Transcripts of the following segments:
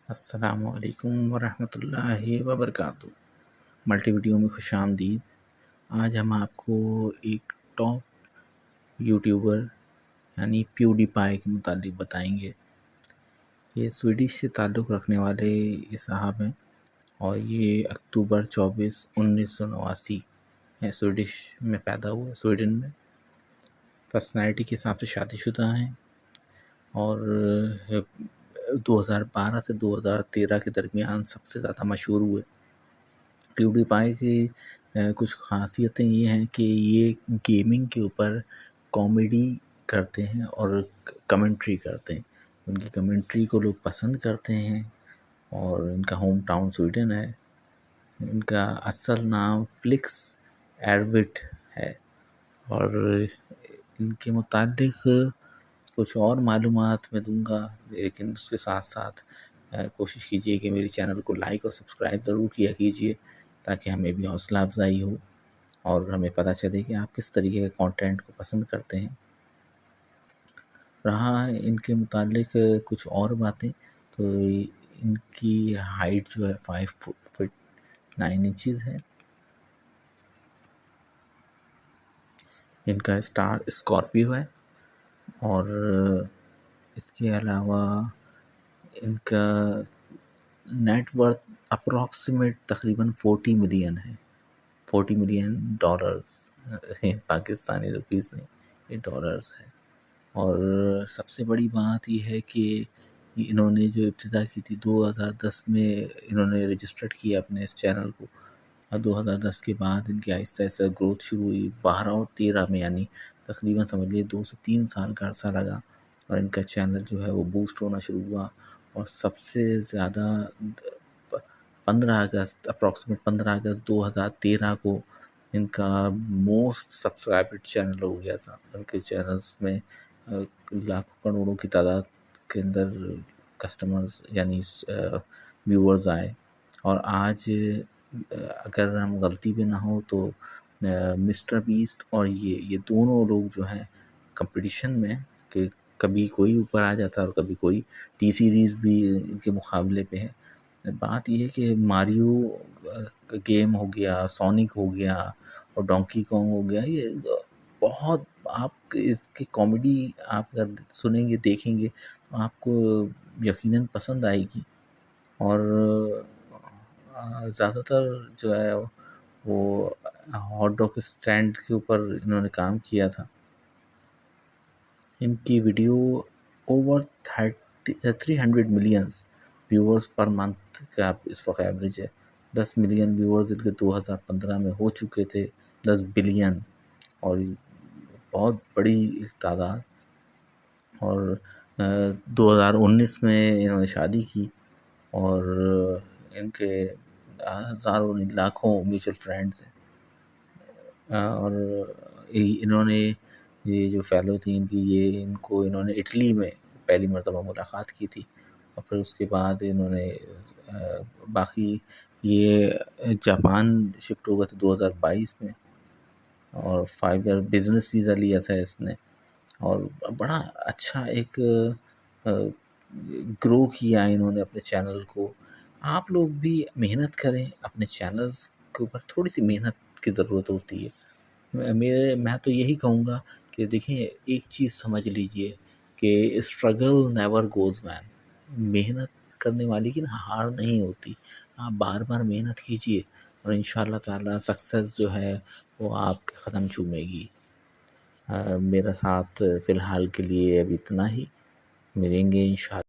السلام علیکم ورحمۃ اللہ وبرکاتہ۔ ملٹی ویڈیو میں خوش آمدید۔ آج ہم آپ کو ایک ٹاپ یوٹیوبر یعنی پیوڈی پائی کے متعلق بتائیں گے۔ یہ سویڈش سے تعلق رکھنے والے یہ صاحب ہیں اور یہ اکتوبر 24 1989 سویڈش میں پیدا ہوئے، سویڈن میں۔ پرسنالٹی کے حساب سے شادی شدہ ہیں اور 2012 سے 2013 کے درمیان سب سے زیادہ مشہور ہوئے۔ پیوڈی پائی کی کچھ خاصیتیں یہ ہیں کہ یہ گیمنگ کے اوپر کامیڈی کرتے ہیں اور کمنٹری کرتے ہیں۔ ان کی کمنٹری کو لوگ پسند کرتے ہیں اور ان کا ہوم ٹاؤن سویڈن ہے۔ ان کا اصل نام فلکس ایروٹ ہے اور ان کے متعلق کچھ اور معلومات میں دوں گا، لیکن اس کے ساتھ ساتھ کوشش کیجئے کہ میری چینل کو لائک اور سبسکرائب ضرور کیا کیجئے تاکہ ہمیں بھی حوصلہ افزائی ہو اور ہمیں پتہ چلے کہ آپ کس طریقے کے کانٹینٹ کو پسند کرتے ہیں۔ رہا ان کے متعلق کچھ اور باتیں، تو ان کی ہائٹ جو ہے 5 فٹ 9 انچز ہے۔ ان کا اسٹار اسکارپیو ہے اور اس کے علاوہ ان کا نیٹ ورتھ اپروکسیمیٹ تقریباً 40 ملین ہے، 40 ملین ڈالرز، پاکستانی روپیز نہیں، یہ ڈالرز ہے۔ اور سب سے بڑی بات یہ ہے کہ انہوں نے جو ابتدا کی تھی 2010 میں انہوں نے رجسٹرڈ کیا اپنے اس چینل کو، اور 2010 کے بعد ان کی آہستہ آہستہ گروتھ شروع ہوئی 12 اور 13 میں، یعنی تقریباً سمجھ لیے 2 سے 3 سال کا عرصہ لگا اور ان کا چینل جو ہے وہ بوسٹ ہونا شروع ہوا۔ اور سب سے زیادہ 15 اگست اپروکسیمیٹ 15 اگست 2013 کو ان کا موسٹ سبسکرائبڈ چینل ہو گیا تھا۔ ان کے چینلز میں لاکھوں کروڑوں کی تعداد کے اندر کسٹمرز یعنی ویورز آئے، اور آج اگر ہم غلطی پہ نہ ہو تو مسٹر بیسٹ اور یہ دونوں لوگ جو ہیں کمپٹیشن میں، کہ کبھی کوئی اوپر آ جاتا ہے اور کبھی کوئی، ٹی سیریز بھی ان کے مقابلے پہ ہے۔ بات یہ ہے کہ ماریو گیم ہو گیا، سونک ہو گیا اور ڈونکی کانگ ہو گیا، یہ بہت، آپ اس کی کامیڈی آپ اگر سنیں گے دیکھیں گے تو آپ کو یقیناً پسند آئے گی۔ اور زیادہ تر جو ہے وہ ہاٹ ڈاگ اسٹینڈ کے اوپر انہوں نے کام کیا تھا۔ ان کی video over 300 millions viewers per month کا اس وقت ایوریج ہے۔ 10 ملین ویورز ان کے 2015 میں ہو چکے تھے، 10 بلین، اور بہت بڑی تعداد۔ اور 2019 میں انہوں نے شادی کی اور ان کے ہزاروں لاکھوں میوچل فرینڈز ہیں۔ اور انہوں نے یہ جو فیلو تھی ان کی، یہ ان کو انہوں نے اٹلی میں پہلی مرتبہ ملاقات کی تھی، اور پھر اس کے بعد انہوں نے باقی یہ جاپان شفٹ ہو گئے تھے 2022 میں، اور 5 ایئر بزنس ویزا لیا تھا اس نے، اور بڑا اچھا ایک گرو کیا انہوں نے اپنے چینل کو۔ آپ لوگ بھی محنت کریں، اپنے چینلز کے اوپر تھوڑی سی محنت کی ضرورت ہوتی ہے۔ میں تو یہی کہوں گا کہ دیکھیں، ایک چیز سمجھ لیجئے کہ اسٹرگل نیور گوز مین، محنت کرنے والی کی ہار نہیں ہوتی۔ آپ بار بار محنت کیجئے اور انشاءاللہ تعالی سکسیس جو ہے وہ آپ کے قدم چومے گی۔ میرا ساتھ فی الحال کے لیے اب اتنا ہی، ملیں گے انشاءاللہ۔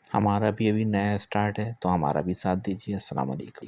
ہمارا بھی ابھی نیا اسٹارٹ ہے تو ہمارا بھی ساتھ دیجیے۔ السلام علیکم۔